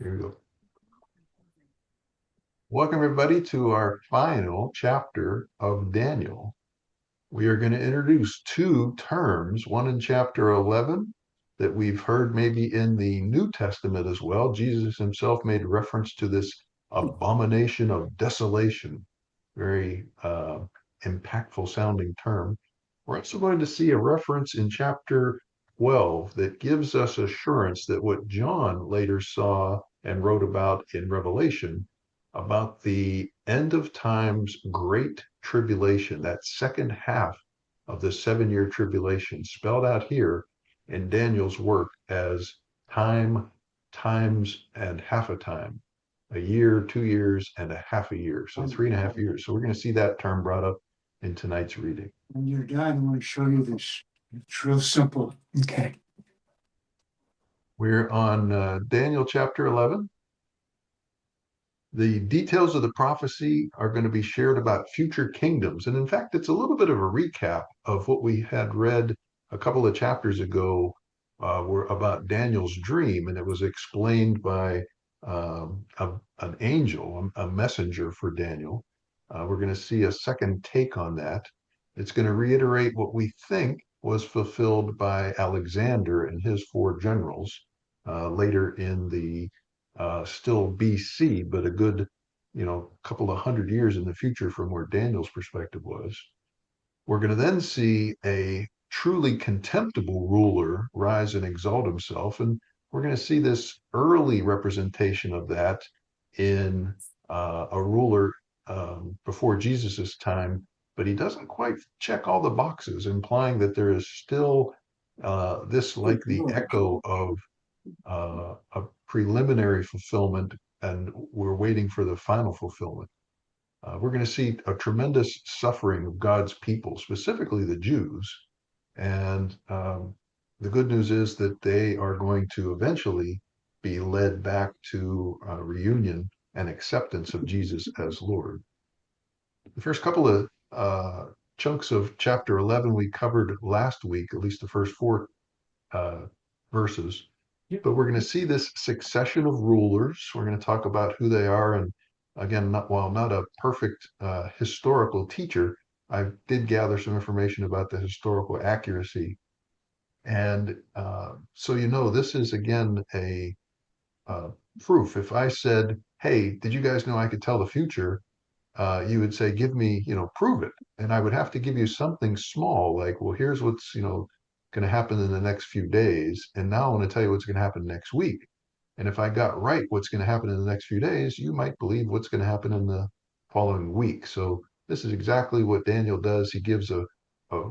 Here we go. Welcome, everybody, to our final chapter of Daniel. We are going to introduce two terms, one in chapter 11 that we've heard maybe in the New Testament as well. Jesus himself made reference to this abomination of desolation, very impactful sounding term. We're also going to see a reference in chapter 12 that gives us assurance that what John later saw and wrote about in Revelation about the end of times great tribulation, that second half of the 7 year tribulation, spelled out here in Daniel's work as time, times, and half a time, a year, 2 years, and a half a year. So 3.5 years. So we're going to see that term brought up in tonight's reading. When you're done, I'm going to show you this. It's real simple. Okay. We're on Daniel chapter 11. The details of the prophecy are going to be shared about future kingdoms. And in fact, it's a little bit of a recap of what we had read a couple of chapters ago were about Daniel's dream. And it was explained by an angel, a messenger for Daniel. We're going to see a second take on that. It's going to reiterate what we think was fulfilled by Alexander and his four generals later in the still BC, but a good, couple of 100 years in the future from where Daniel's perspective was. We're going to then see a truly contemptible ruler rise and exalt himself. And we're going to see this early representation of that in a ruler before Jesus's time, but he doesn't quite check all the boxes, implying that there is still this like the echo of a preliminary fulfillment, and we're waiting for the final fulfillment. We're going to see a tremendous suffering of God's people, specifically the Jews. And the good news is that they are going to eventually be led back to reunion and acceptance of Jesus as Lord. The first couple of chunks of chapter 11 we covered last week, at least the first four verses. But we're going to see this succession of rulers. We're going to talk about who they are. And again, while not a perfect historical teacher, I did gather some information about the historical accuracy. And so, this is again a proof. If I said, hey, did you guys know I could tell the future? You would say, give me, prove it. And I would have to give you something small, like, well, here's what's, going to happen in the next few days. And now I want to tell you what's going to happen next week. And if I got right what's going to happen in the next few days, you might believe what's going to happen in the following week. So this is exactly what Daniel does. He gives a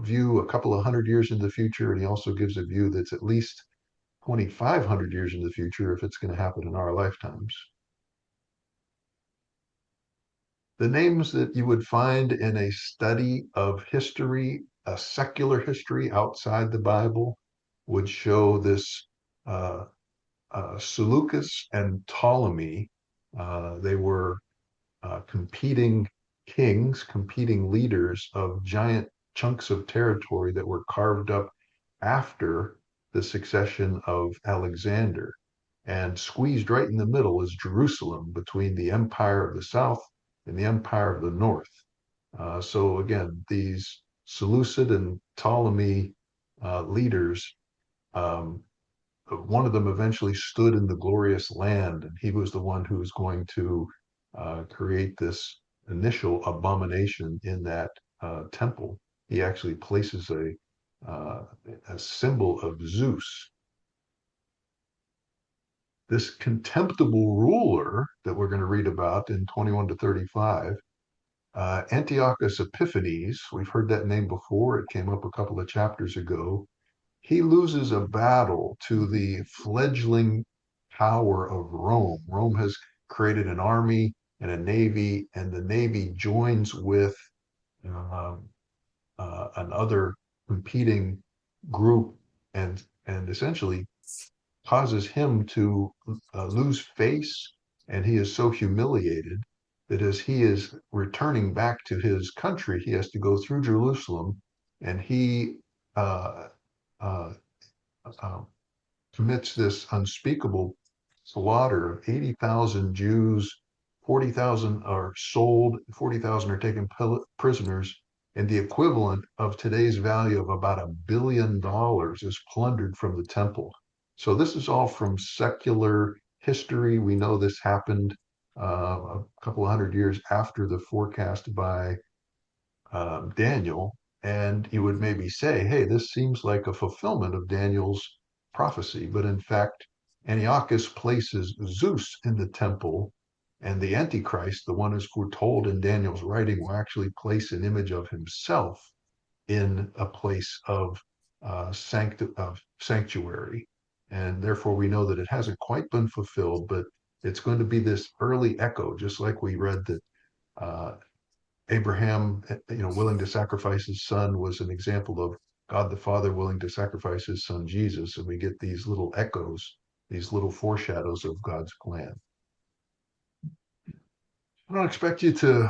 view a couple of 100 years into the future, and he also gives a view that's at least 2,500 years in the future if it's going to happen in our lifetimes. The names that you would find in a study of history, a secular history outside the Bible, would show this Seleucus and Ptolemy. They were competing kings, competing leaders of giant chunks of territory that were carved up after the succession of Alexander. And squeezed right in the middle is Jerusalem, between the empire of the south and the empire of the north. So again, these Seleucid and Ptolemy leaders, one of them eventually stood in the glorious land, and he was the one who was going to create this initial abomination in that temple. He actually places a symbol of Zeus. This contemptible ruler that we're going to read about in 21 to 35, Antiochus Epiphanes, we've heard that name before. It came up a couple of chapters ago. He loses a battle to the fledgling power of Rome. Rome has created an army and a navy, and the navy joins with another competing group and essentially causes him to lose face, and he is so humiliated that as he is returning back to his country, he has to go through Jerusalem, and he uh, uh, commits this unspeakable slaughter of 80,000 Jews, 40,000 are sold, 40,000 are taken prisoners, and the equivalent of today's value of about $1 billion is plundered from the temple. So this is all from secular history. We know this happened a couple of hundred years after the forecast by Daniel, and you would maybe say, hey, this seems like a fulfillment of Daniel's prophecy. But in fact, Antiochus places Zeus in the temple, and the Antichrist, the one who's foretold in Daniel's writing, will actually place an image of himself in a place of, of sanctuary. And therefore, we know that it hasn't quite been fulfilled, but it's going to be this early echo, just like we read that uh, Abraham, willing to sacrifice his son was an example of God the Father willing to sacrifice his son Jesus. And we get these little echoes, these little foreshadows of God's plan. I don't expect you to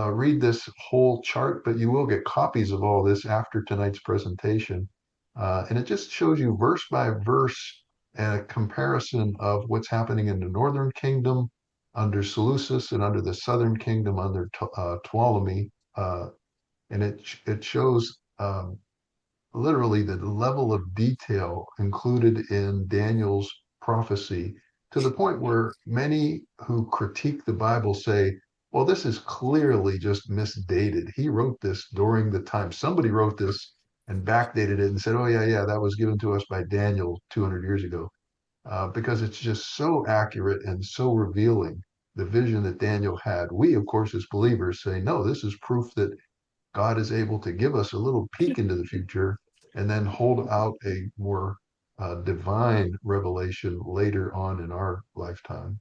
read this whole chart, but you will get copies of all this after tonight's presentation. And it just shows you verse by verse a comparison of what's happening in the northern kingdom under Seleucus and under the southern kingdom under Ptolemy. And it shows literally the level of detail included in Daniel's prophecy to the point where many who critique the Bible say, well, this is clearly just misdated. He wrote this during the time somebody wrote this and backdated it and said, oh, yeah, yeah, that was given to us by Daniel 200 years ago, because it's just so accurate and so revealing the vision that Daniel had. We, of course, as believers say, no, this is proof that God is able to give us a little peek into the future and then hold out a more divine revelation later on in our lifetime.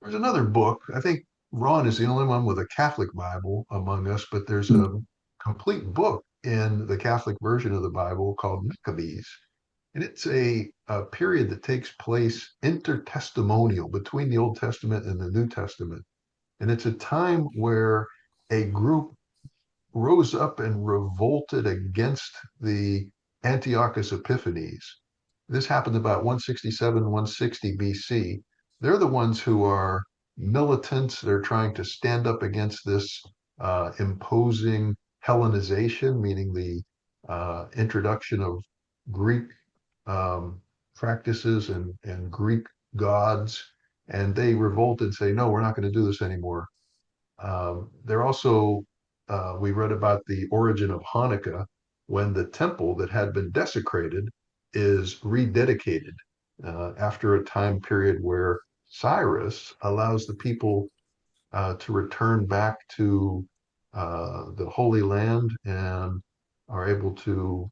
There's another book. I think Ron is the only one with a Catholic Bible among us, but there's a complete book in the Catholic version of the Bible called Maccabees. And it's a period that takes place intertestamental between the Old Testament and the New Testament. And it's a time where a group rose up and revolted against the Antiochus Epiphanes. This happened about 167, 160 BC. They're the ones who are militants. They're trying to stand up against this imposing Hellenization, meaning the introduction of Greek practices and Greek gods. And they revolt and say, no, we're not going to do this anymore. They're also, we read about the origin of Hanukkah when the temple that had been desecrated is rededicated after a time period where Cyrus allows the people to return back to the Holy Land and are able to,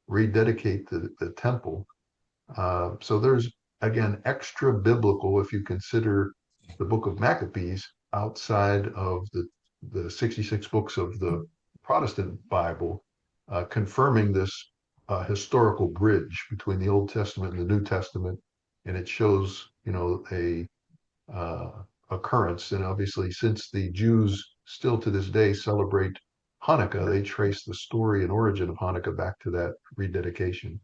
rededicate the temple. So there's, again, extra biblical if you consider the book of Maccabees outside of the 66 books of the Protestant Bible, confirming this historical bridge between the Old Testament and the New Testament. And it shows, a occurrence. And obviously, since the Jews still to this day celebrate Hanukkah, they trace the story and origin of Hanukkah back to that rededication.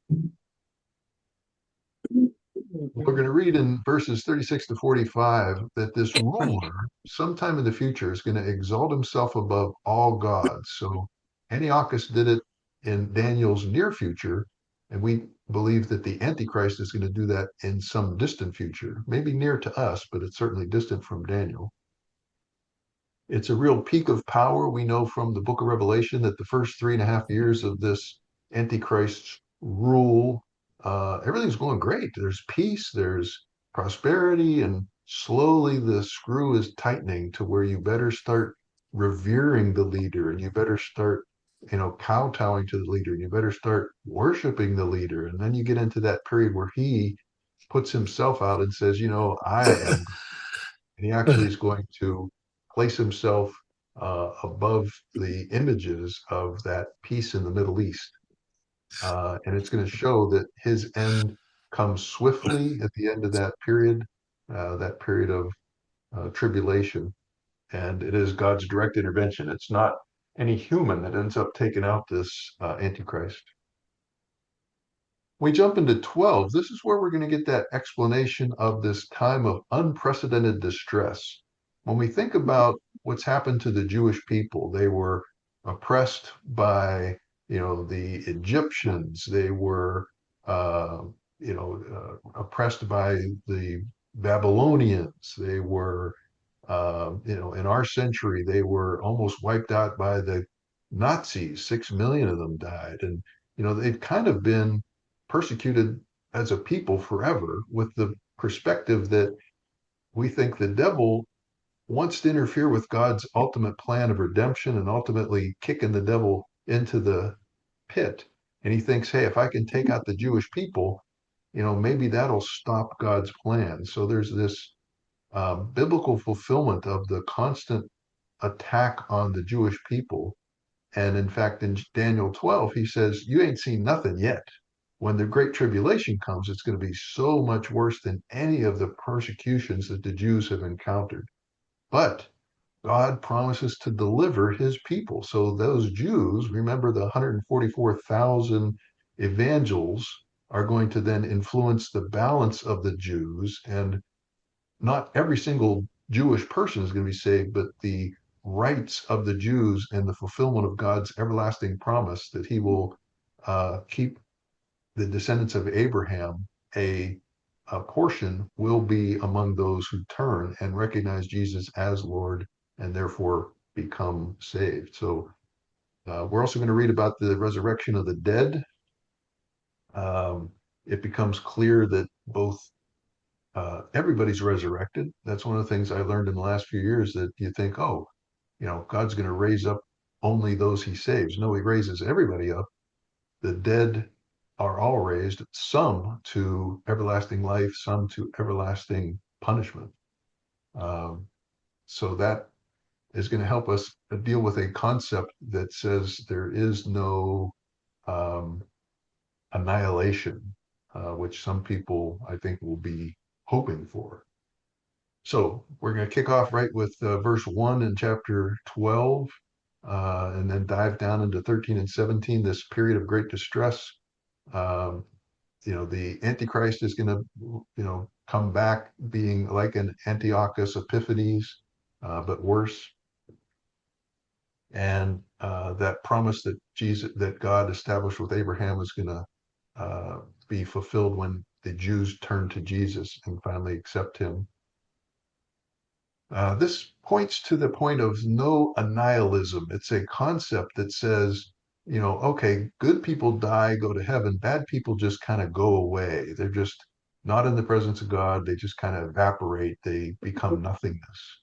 We're going to read in verses 36 to 45 that this ruler, sometime in the future, is going to exalt himself above all gods. So Antiochus did it in Daniel's near future, and we believe that the Antichrist is going to do that in some distant future, maybe near to us, but it's certainly distant from Daniel. It's a real peak of power. We know from the book of Revelation that the first 3.5 years of this Antichrist's rule, everything's going great. There's peace, there's prosperity, and slowly the screw is tightening to where you better start revering the leader and you better start, kowtowing to the leader and you better start worshiping the leader. And then you get into that period where he puts himself out and says, I am, and he actually is going to place himself above the images of that peace in the Middle East. And it's going to show that his end comes swiftly at the end of that period of tribulation. And it is God's direct intervention. It's not any human that ends up taking out this Antichrist. We jump into 12. This is where we're going to get that explanation of this time of unprecedented distress. When we think about what's happened to the Jewish people, they were oppressed by, the Egyptians. They were, uh, oppressed by the Babylonians. They were, in our century, they were almost wiped out by the Nazis. 6 million of them died. And, they've kind of been persecuted as a people forever with the perspective that we think the devil wants to interfere with God's ultimate plan of redemption and ultimately kicking the devil into the pit. And he thinks, hey, if I can take out the Jewish people, maybe that'll stop God's plan. So there's this biblical fulfillment of the constant attack on the Jewish people. And in fact, in Daniel 12, he says, you ain't seen nothing yet. When the Great Tribulation comes, it's going to be so much worse than any of the persecutions that the Jews have encountered. But God promises to deliver his people. So those Jews, remember the 144,000 evangels are going to then influence the balance of the Jews. And not every single Jewish person is going to be saved, but the rights of the Jews and the fulfillment of God's everlasting promise that he will keep the descendants of Abraham a portion will be among those who turn and recognize Jesus as Lord and therefore become saved. So we're also going to read about the resurrection of the dead. It becomes clear that both everybody's resurrected. That's one of the things I learned in the last few years, that you think, oh, God's going to raise up only those he saves. No, he raises everybody up. The dead are all raised, some to everlasting life, some to everlasting punishment. Um, so that is going to help us deal with a concept that says there is no um, annihilation, which some people, I think, will be hoping for. So we're going to kick off right with verse 1 in chapter 12, and then dive down into 13 and 17, this period of great distress. Um, the Antichrist is going to, come back being like an Antiochus Epiphanes, but worse. And that promise that God established with Abraham is going to be fulfilled when the Jews turn to Jesus and finally accept him. This points to the point of no annihilism. It's a concept that says, okay, good people die, go to heaven. Bad people just kind of go away. They're just not in the presence of God. They just kind of evaporate. They become nothingness.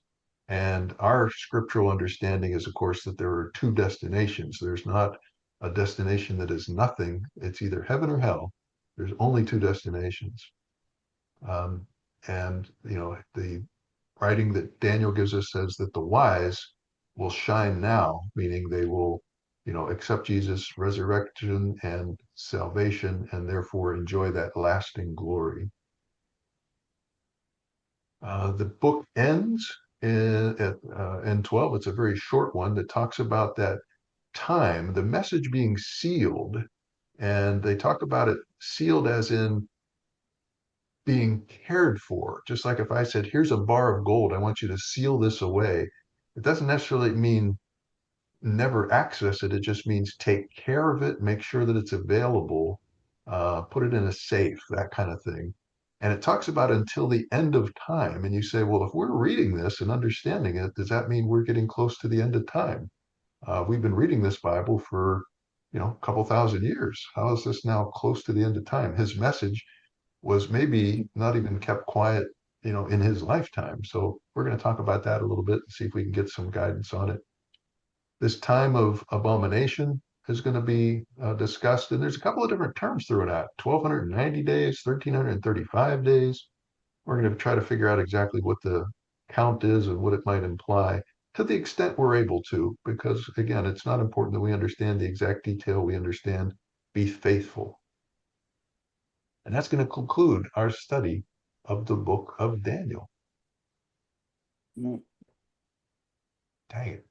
And our scriptural understanding is, of course, that there are two destinations. There's not a destination that is nothing. It's either heaven or hell. There's only two destinations. Um, and, the writing that Daniel gives us says that the wise will shine now, meaning they will, accept Jesus' resurrection and salvation and therefore enjoy that lasting glory. The book ends in 12. It's a very short one that talks about that time, the message being sealed. And they talk about it sealed as in being cared for. Just like if I said, here's a bar of gold, I want you to seal this away. It doesn't necessarily mean never access it. It just means take care of it, make sure that it's available, put it in a safe, that kind of thing. And it talks about until the end of time. And you say, well, if we're reading this and understanding it, does that mean we're getting close to the end of time? We've been reading this Bible for, a couple thousand years. How is this now close to the end of time? His message was maybe not even kept quiet, in his lifetime. So we're going to talk about that a little bit and see if we can get some guidance on it. This time of abomination is going to be discussed, and there's a couple of different terms throughout it. 1,290 days, 1,335 days. We're going to try to figure out exactly what the count is and what it might imply to the extent we're able to, because again, it's not important that we understand the exact detail. We understand, be faithful. And that's going to conclude our study of the book of Daniel. Mm. Dang it.